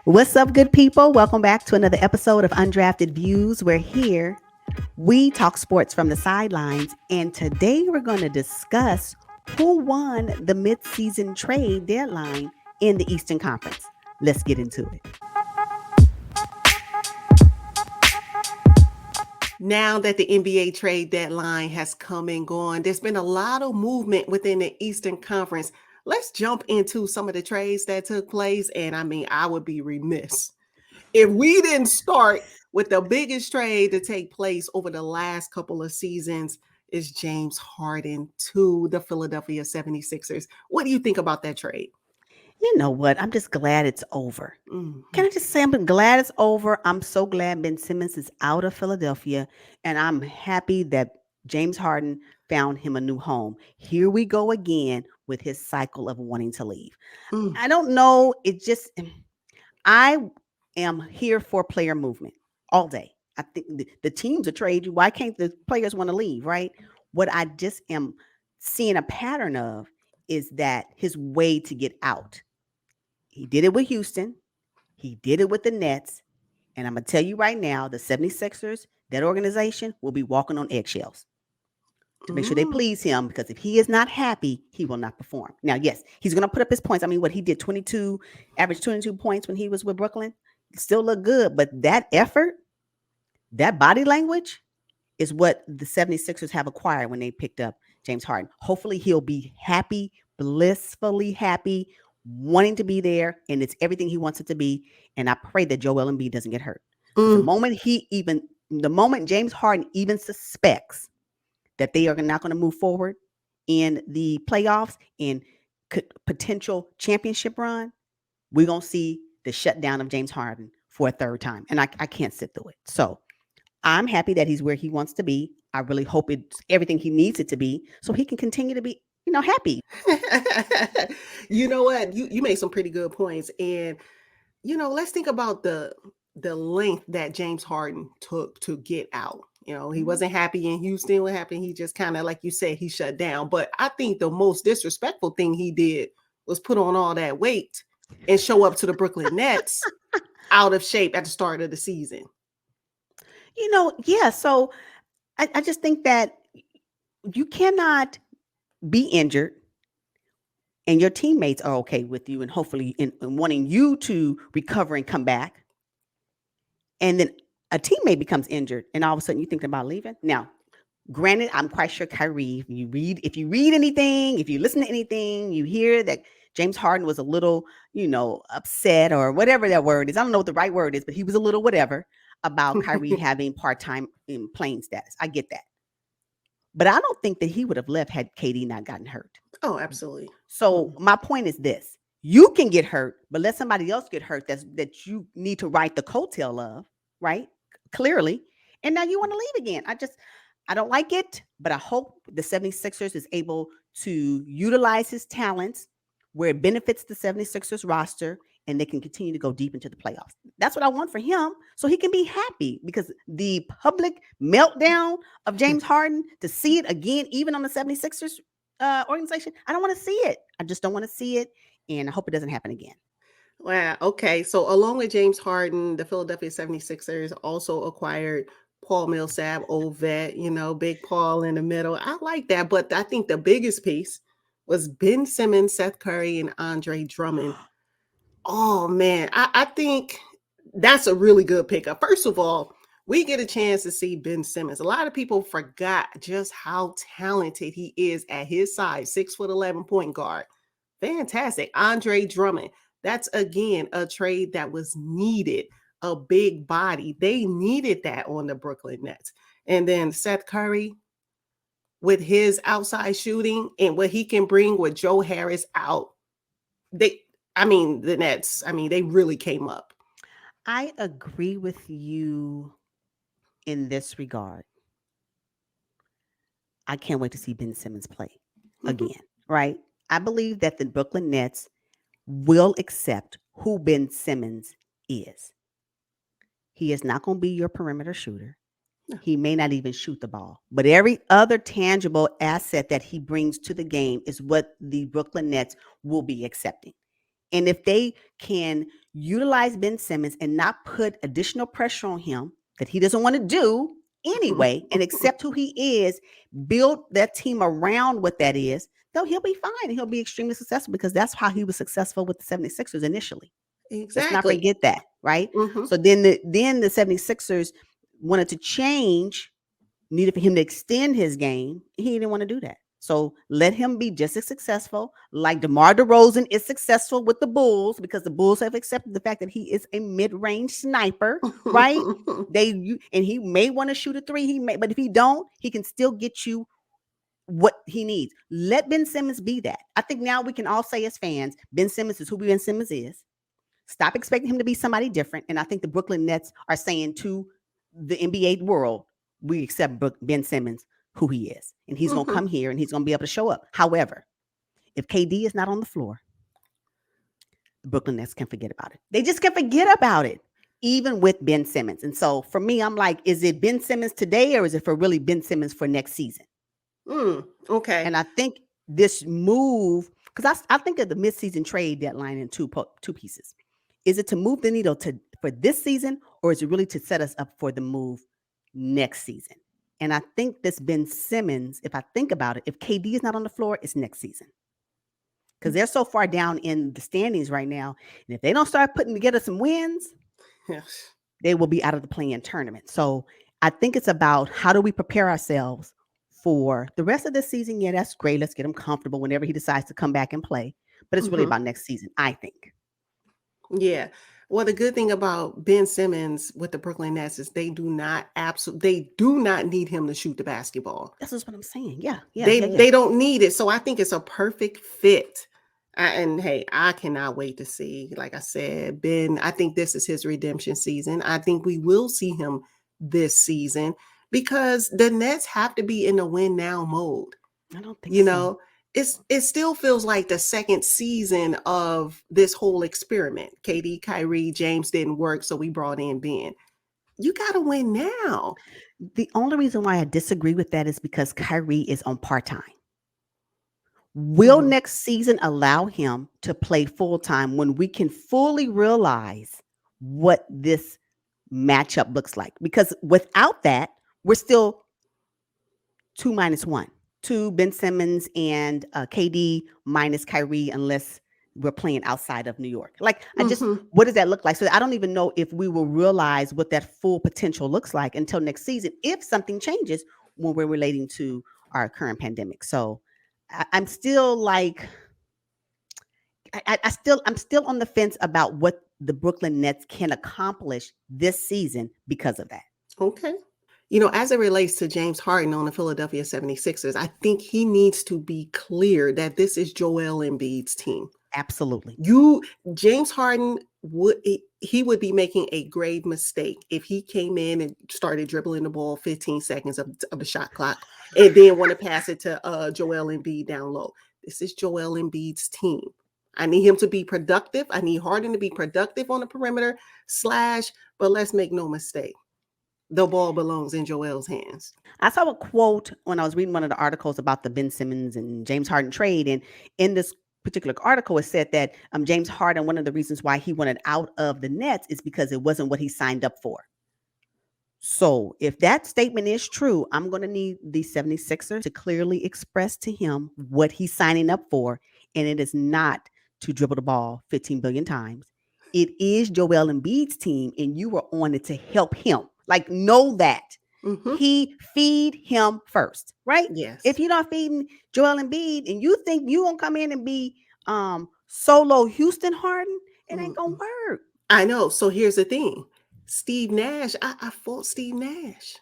What's up, good people? Welcome back to another episode of Undrafted Views. We're here. We talk sports from the sidelines, and today we're going to discuss who won the midseason trade deadline in the Eastern Conference. Let's get into it. Now that the NBA trade deadline has come and gone, there's been a lot of movement within the Eastern Conference. Let's jump into some of the trades that took place. And I would be remiss if we didn't start with the biggest trade to take place over the last couple of seasons is James Harden to the Philadelphia 76ers. What do you think about that trade? You know what? I'm just glad it's over. Can I just say I'm glad it's over? I'm so glad Ben Simmons is out of Philadelphia, and I'm happy that James Harden found him a new home. Here we go again with his cycle of wanting to leave. Mm. I don't know. I am here for player movement all day. I think the teams are trade you. Why can't the players want to leave, right? What I just am seeing a pattern of is that his way to get out. He did it with Houston. He did it with the Nets. And I'm going to tell you right now, the 76ers, that organization will be walking on eggshells to make sure they please him, because if he is not happy, he will not perform. Now, yes, he's going to put up his points. I mean, what he did, average 22 points when he was with Brooklyn, still look good. But that effort, that body language is what the 76ers have acquired when they picked up James Harden. Hopefully he'll be happy, blissfully happy, wanting to be there, and it's everything he wants it to be. And I pray that Joel Embiid doesn't get hurt. The moment James Harden even suspects that they are not going to move forward in the playoffs and potential championship run, we're going to see the shutdown of James Harden for a third time. And I can't sit through it. So I'm happy that he's where he wants to be. I really hope it's everything he needs it to be so he can continue to be, happy. You know what? You made some pretty good points. And, let's think about the length that James Harden took to get out. He wasn't happy in Houston. What happened? He just kind of, like you said, he shut down. But I think the most disrespectful thing he did was put on all that weight and show up to the Brooklyn Nets out of shape at the start of the season. Yeah. So I just think that you cannot be injured and your teammates are okay with you and hopefully in wanting you to recover and come back. And then a teammate becomes injured and all of a sudden you're thinking about leaving. Now, granted, I'm quite sure Kyrie, if you read anything, if you listen to anything, you hear that James Harden was a little, upset or whatever that word is. I don't know what the right word is, but he was a little whatever about Kyrie having part-time in playing status. I get that. But I don't think that he would have left had KD not gotten hurt. Oh, absolutely. So my point is this. You can get hurt, but let somebody else get hurt that you need to ride the coattail of, right? Clearly. And now you want to leave again. I don't like it, but I hope the 76ers is able to utilize his talents where it benefits the 76ers roster and they can continue to go deep into the playoffs. That's what I want for him, so he can be happy, because the public meltdown of James Harden, to see it again, even on the 76ers organization, I don't want to see it. I just don't want to see it, and I hope it doesn't happen again. Wow. Okay. So along with James Harden, the Philadelphia 76ers also acquired Paul Millsap, old vet, Big Paul in the middle. I like that. But I think the biggest piece was Ben Simmons, Seth Curry, and Andre Drummond. Oh, man. I think that's a really good pickup. First of all, we get a chance to see Ben Simmons. A lot of people forgot just how talented he is at his size, 6'11" point guard. Fantastic. Andre Drummond. That's, again, a trade that was needed. A big body. They needed that on the Brooklyn Nets. And then Seth Curry with his outside shooting and what he can bring with Joe Harris out. The Nets, they really came up. I agree with you in this regard. I can't wait to see Ben Simmons play again, right? I believe that the Brooklyn Nets will accept who Ben Simmons is. He is not going to be your perimeter shooter. No. He may not even shoot the ball, but every other tangible asset that he brings to the game is what the Brooklyn Nets will be accepting. And if they can utilize Ben Simmons and not put additional pressure on him that he doesn't want to do anyway, and accept who he is, build that team around what that is, though he'll be fine and he'll be extremely successful because that's how he was successful with the 76ers initially. Let's not Exactly. forget that, right? Hmm. So then the 76ers wanted to change, needed for him to extend his game. He didn't want to do that. So let him be just as successful, like DeMar DeRozan is successful with the Bulls, because the Bulls have accepted the fact that he is a mid-range sniper, right? And he may want to shoot a three, but if he don't, he can still get you what he needs. Let Ben Simmons be that. I think now we can all say as fans, Ben Simmons is who Ben Simmons is. Stop expecting him to be somebody different. And I think the Brooklyn Nets are saying to the NBA world, we accept Ben Simmons who he is. And he's going to Hmm. come here and he's going to be able to show up. However, if KD is not on the floor, the Brooklyn Nets can forget about it. They just can forget about it, even with Ben Simmons. And so for me, I'm like, is it Ben Simmons today or is it for really Ben Simmons for next season? Okay. And I think this move, because I think of the midseason trade deadline in two pieces. Is it to move the needle for this season, or is it really to set us up for the move next season? And I think this Ben Simmons, if I think about it, if KD is not on the floor, it's next season. Because they're so far down in the standings right now. And if they don't start putting together some wins, Yes. they will be out of the play-in tournament. So I think it's about how do we prepare ourselves for the rest of this season. Yeah, that's great. Let's get him comfortable whenever he decides to come back and play. But it's really Hmm. about next season, I think. Yeah. Well, the good thing about Ben Simmons with the Brooklyn Nets is they do not need him to shoot the basketball. This is what I'm saying. Yeah, yeah, They yeah, yeah. they don't need it. So I think it's a perfect fit. And hey, I cannot wait to see. Like I said, Ben, I think this is his redemption season. I think we will see him this season because the Nets have to be in a win now mode. I don't think You so. know, it still feels like the second season of this whole experiment. KD, Kyrie, James didn't work, so we brought in Ben. You got to win now. The only reason why I disagree with that is because Kyrie is on part-time. Will Mhm. next season allow him to play full-time when we can fully realize what this matchup looks like? Because without that, we're still 2 minus 1. Two Ben Simmons and KD minus Kyrie, unless we're playing outside of New York. Like, Mhm. what does that look like? So I don't even know if we will realize what that full potential looks like until next season, if something changes when we're relating to our current pandemic. So I'm still like, I'm still on the fence about what the Brooklyn Nets can accomplish this season because of that. Okay. As it relates to James Harden on the Philadelphia 76ers, I think he needs to be clear that this is Joel Embiid's team. Absolutely. You James Harden he would be making a grave mistake if he came in and started dribbling the ball 15 seconds of the shot clock and then want to pass it to Joel Embiid down low. This is Joel Embiid's team. I need him to be productive. I need Harden to be productive on the perimeter slash, but let's make no mistake. The ball belongs in Joel's hands. I saw a quote when I was reading one of the articles about the Ben Simmons and James Harden trade. And in this particular article, it said that James Harden, one of the reasons why he wanted out of the Nets is because it wasn't what he signed up for. So if that statement is true, I'm going to need the 76ers to clearly express to him what he's signing up for. And it is not to dribble the ball 15 billion times. It is Joel Embiid's team, and you are on it to help him. Like, know that. Mm-hmm. He feed him first, right? If Yes. you're not feeding Joel Embiid and you think you gonna come in and be solo Houston Harden, it ain't gonna Mm-mm. work. I know. So here's the thing. Steve Nash, I fought Steve Nash.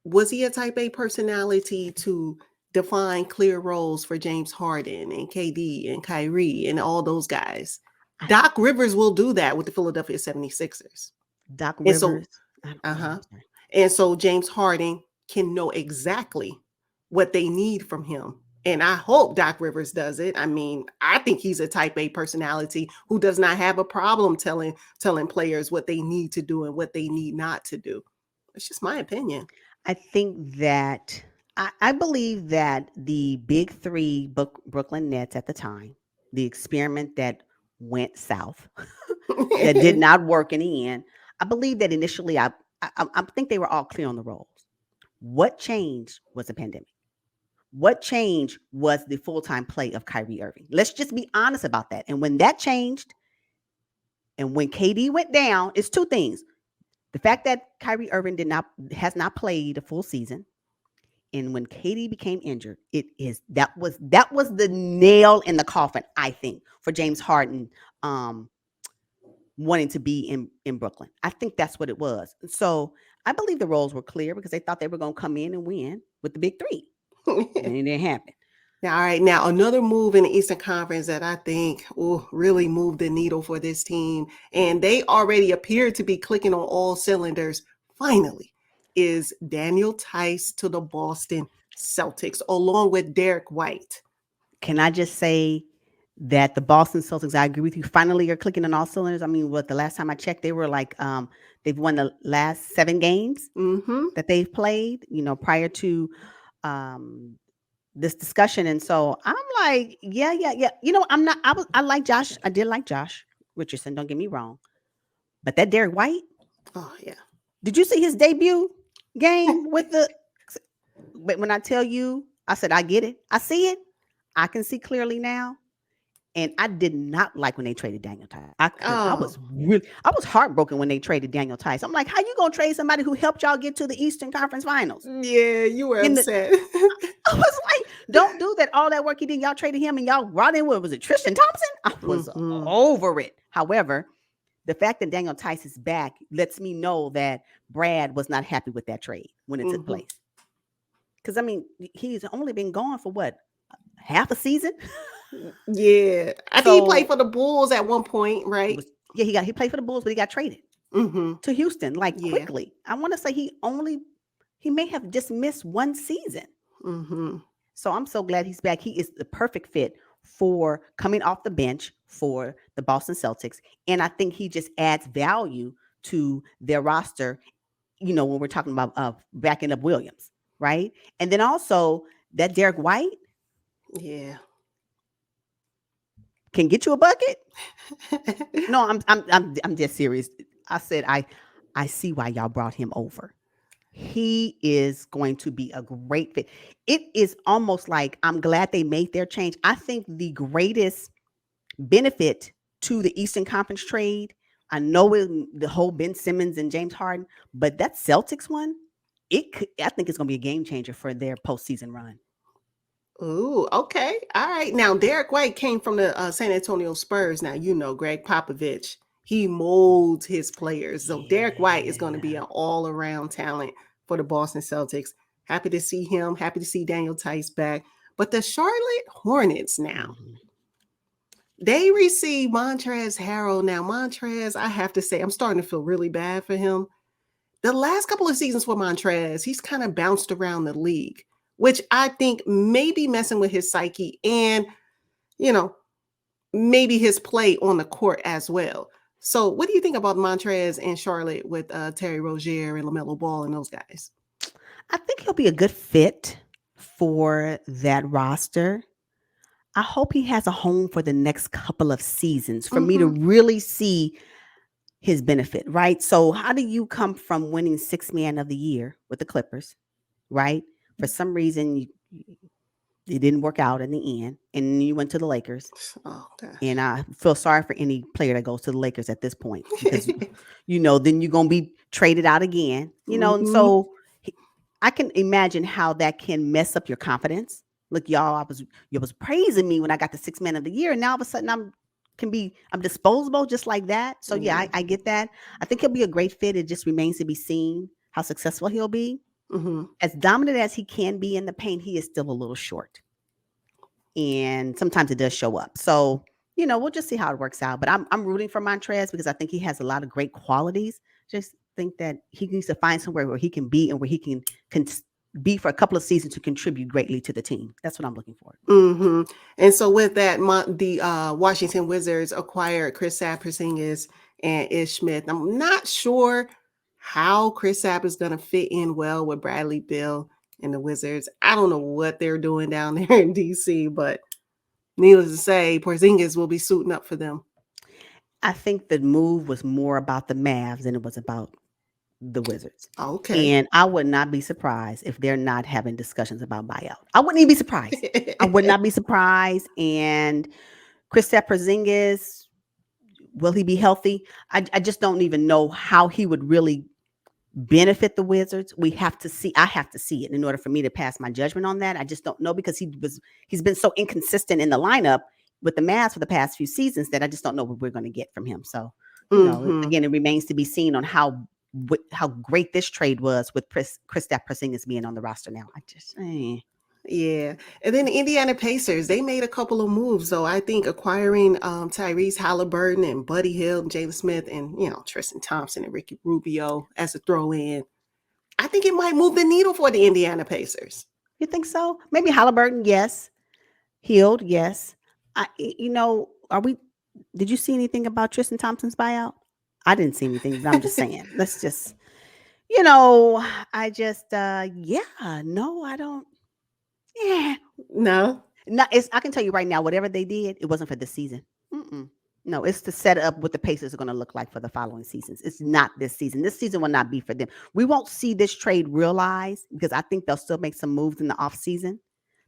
Was he a type A personality to define clear roles for James Harden and KD and Kyrie and all those guys? I, Doc Rivers will do that with the Philadelphia 76ers. Doc And so, Rivers. uh-huh. I'm sorry. And so James Harden can know exactly what they need from him. And I hope Doc Rivers does it. I mean, I think he's a type A personality who does not have a problem telling players what they need to do and what they need not to do. It's just my opinion. I think that I believe that the big three Brooklyn Nets at the time, the experiment that went south. That did not work in the end. I believe that initially, I think they were all clear on the roles. What changed was the pandemic. What changed was the full time play of Kyrie Irving. Let's just be honest about that. And when that changed, and when KD went down, it's two things: the fact that Kyrie Irving has not played a full season, and when KD became injured, that was the nail in the coffin, I think, for James Harden um, wanting to be in Brooklyn. I think that's what it was. So I believe the roles were clear because they thought they were going to come in and win with the big three, and it didn't happen. Now, all right. Now, another move in the Eastern Conference that I think really moved the needle for this team, and they already appear to be clicking on all cylinders, finally, is Daniel Theis to the Boston Celtics, along with Derek White. Can I just say that the Boston Celtics, I agree with you, finally are clicking on all cylinders. I mean, the last time I checked, they were like, they've won the last 7 games Mm-hmm. that they've played, prior to um, this discussion. And so I'm like, yeah, yeah, yeah. I like Josh. I did like Josh Richardson. Don't get me wrong. But that Derek White, Oh, yeah. did you see his debut game with the, but when I tell you, I said, I get it. I see it. I can see clearly now. And I did not like when they traded Daniel Tice. Oh, I was heartbroken when they traded Daniel Tice. I'm like, how you gonna trade somebody who helped y'all get to the Eastern Conference Finals? yeah, you were In the, upset. I was like, don't do that. All that work he did, y'all traded him, and y'all brought in, what was it, Tristan Thompson? I was Mm-hmm. over it. However, the fact that Daniel Tice is back lets me know that Brad was not happy with that trade when it took Mm-hmm. place. Because I mean, he's only been gone for what, half a season? Yeah, I think he played So for the Bulls at one point, it right? was, he played for the Bulls, but he got traded Mm-hmm. to Houston like Yeah. quickly. I want to say he may have just missed one season. Mm-hmm. So I'm so glad he's back. He is the perfect fit for coming off the bench for the Boston Celtics. And I think he just adds value to their roster, when we're talking about backing up Williams, right? And then also that Derek White Yeah. can get you a bucket. No, I'm just serious. I said I see why y'all brought him over. He is going to be a great fit. It is almost like I'm glad they made their change. I think the greatest benefit to the Eastern Conference trade, I know the whole Ben Simmons and James Harden, but that Celtics one, I think it's going to be a game changer for their postseason run. Ooh, okay. All right. Now, Derek White came from the San Antonio Spurs. Now, Greg Popovich, he molds his players. So, Derek White is going to be Yeah. an all around talent for the Boston Celtics. Happy to see him. Happy to see Daniel Tice back. But the Charlotte Hornets now, Mhm. they receive Montrezl Harrell. Now, Montrez, I have to say, I'm starting to feel really bad for him. The last couple of seasons for Montrez, he's kind of bounced around the league, which I think may be messing with his psyche and, you know, maybe his play on the court as well. So, what do you think about Montrez and Charlotte with Terry Rozier and LaMelo Ball and those guys? I think he'll be a good fit for that roster. I hope he has a home for the next couple of seasons for me to Mm-hmm. really see his benefit, right? So, how do you come from winning six man of the year with the Clippers, right? For some reason, it didn't work out in the end, and you went to the Lakers. Oh gosh. And I feel sorry for any player that goes to the Lakers at this point because, then you're going to be traded out again, and Mm-hmm. so I can imagine how that can mess up your confidence. Look, y'all, you was praising me when I got the six man of the year, and now all of a sudden I'm disposable just like that. So yeah, Yeah. I get that. I think he'll be a great fit. It just remains to be seen how successful he'll be. Mm-hmm. As dominant as he can be in the paint, he is still a little short, and sometimes it does show up. So we'll just see how it works out. But I'm rooting for Montrez because I think he has a lot of great qualities. Just think that he needs to find somewhere where he can be and where he can be for a couple of seasons to contribute greatly to the team. That's what I'm looking for. Mm-hmm. And so with that, the Washington Wizards acquired Kristaps Porzingis and Ish Smith. I'm not sure how Kristaps is going to fit in well with Bradley Beal and the Wizards. I don't know what they're doing down there in DC, but needless to say, Porzingis will be suiting up for them. I think the move was more about the Mavs than it was about the Wizards. Okay. And I would not be surprised if they're not having discussions about buyout. I wouldn't even be surprised. I would not be surprised. And Kristaps Porzingis, will he be healthy? I just don't even know how he would really benefit the Wizards. We have to see. I have to see it in order for me to pass my judgment on that. I just don't know because he's been so inconsistent in the lineup with the Mavs for the past few seasons that I just don't know what we're going to get from him. So, Hmm. again, it remains to be seen on how great this trade was with Kristaps Porzingis being on the roster now. I just Yeah. And then the Indiana Pacers, they made a couple of moves, though. I think acquiring Tyrese Haliburton and Buddy Hield and Jalen Smith and, Tristan Thompson and Ricky Rubio as a throw in. I think it might move the needle for the Indiana Pacers. You think so? Maybe Halliburton, yes. Healed, yes. Are we? Did you see anything about Tristan Thompson's buyout? I didn't see anything, but I'm just saying. Let's just, I just, yeah, no, I don't. Yeah, No. no, I can tell you right now, whatever they did, it wasn't for this season. Mm-mm. No, it's to set up what the Pacers are going to look like for the following seasons. It's not this season. This season will not be for them. We won't see this trade realized because I think they'll still make some moves in the off season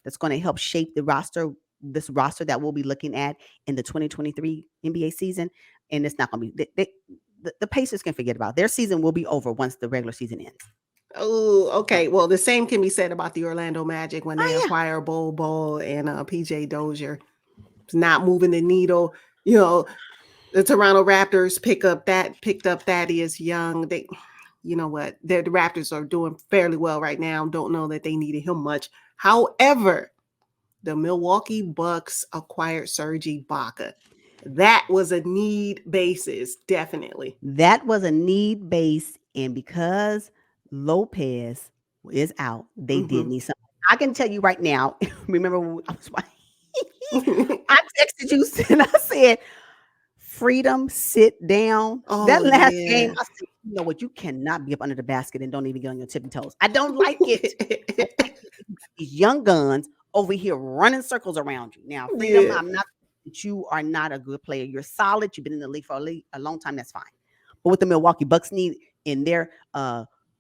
that's going to help shape this roster that we'll be looking at in the 2023 NBA season. And it's not going to be, the Pacers can forget about it. Their season will be over once the regular season ends. Oh, So, okay. Well, the same can be said about the Orlando Magic when they oh, yeah. acquire Bol and PJ Dozier. It's not moving the needle. You know, the Toronto Raptors picked up Thaddeus Young. You know what? The Raptors are doing fairly well right now. Don't know that they needed him much. However, the Milwaukee Bucks acquired Serge Ibaka. That was a need basis, definitely. That was a need base. And because Lopez is out, they did Mm-hmm. need something. I can tell you right now, remember when I was I texted you and I said, Freedom, sit down. That Oh last game, yeah. I said, you know what? You cannot be up under the basket and don't even get on your tippy toes. I don't like it. I don't like it. You got these young guns over here running circles around you. Now, Freedom, Yeah. I'm not that you are not a good player. You're solid. You've been in the league for a long time. That's fine. But what the Milwaukee Bucks need in their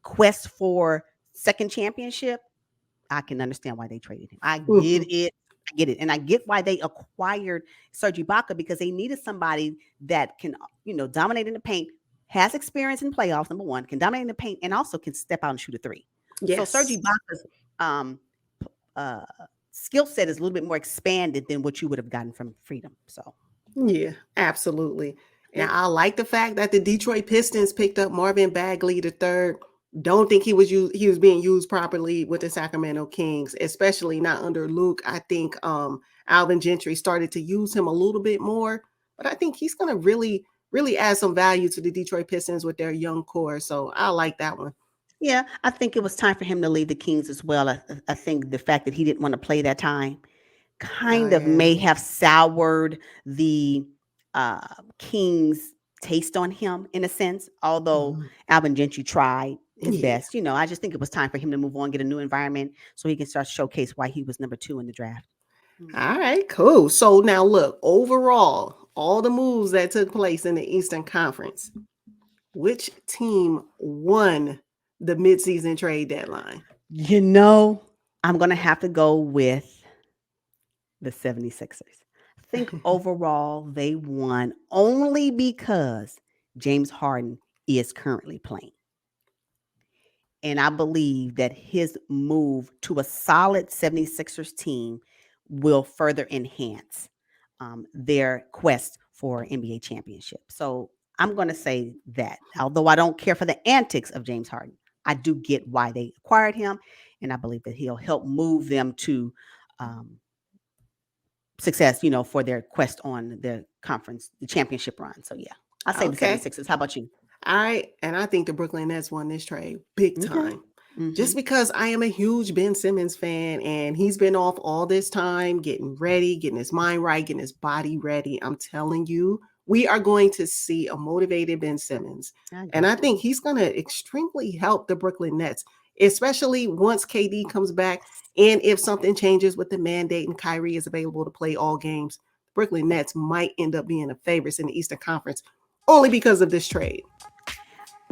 quest for second championship, I can understand why they traded him. I get Mhm. it. I get it. And I get why they acquired Serge Ibaka because they needed somebody that can, dominate in the paint, has experience in playoffs, number one, can dominate in the paint, and also can step out and shoot a three. So Serge Yes. Ibaka's um, uh, skill set is a little bit more expanded than what you would have gotten from Freedom. So, Yeah, absolutely. Now, and I like the fact that the Detroit Pistons picked up Marvin Bagley III. Don't think he was being used properly with the Sacramento Kings, especially not under Luke. I think Alvin Gentry started to use him a little bit more, but I think he's going to really add some value to the Detroit Pistons with their young core. So I like that one. yeah, I think it was time for him to leave the Kings as well. I think the fact that he didn't want to play that time Oh kind of yeah. may have soured the King's taste on him in a sense, although Mhm. Alvin Gentry tried his Yeah. best. I just think it was time for him to move on, get a new environment so he can start to showcase why he was number 2 in the draft. Mm. All right, cool. So now look, overall, all the moves that took place in the Eastern Conference, which team won the midseason trade deadline? You know, I'm going to have to go with the 76ers. I think overall they won only because James Harden is currently playing. And I believe that his move to a solid 76ers team will further enhance their quest for NBA championship. So I'm going to say that, although I don't care for the antics of James Harden, I do get why they acquired him. And I believe that he'll help move them to um, success, for their quest on the championship run. So yeah, I say the Okay. 76ers. How about you? And I think the Brooklyn Nets won this trade big Okay. time. Mm-hmm. Just because I am a huge Ben Simmons fan and he's been off all this time, getting ready, getting his mind right, getting his body ready. I'm telling you, we are going to see a motivated Ben Simmons. I And agree. I think he's going to extremely help the Brooklyn Nets, especially once KD comes back. And if something changes with the mandate and Kyrie is available to play all games, Brooklyn Nets might end up being the favorites in the Eastern Conference only because of this trade.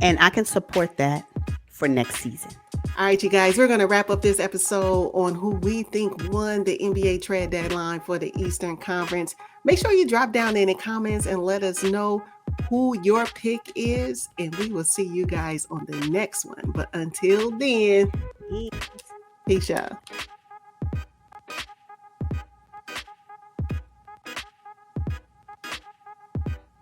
And I can support that for next season. All right, you guys, we're going to wrap up this episode on who we think won the NBA trade deadline for the Eastern Conference. Make sure you drop down in the comments and let us know who your pick is, and we will see you guys on the next one. But until then, peace out.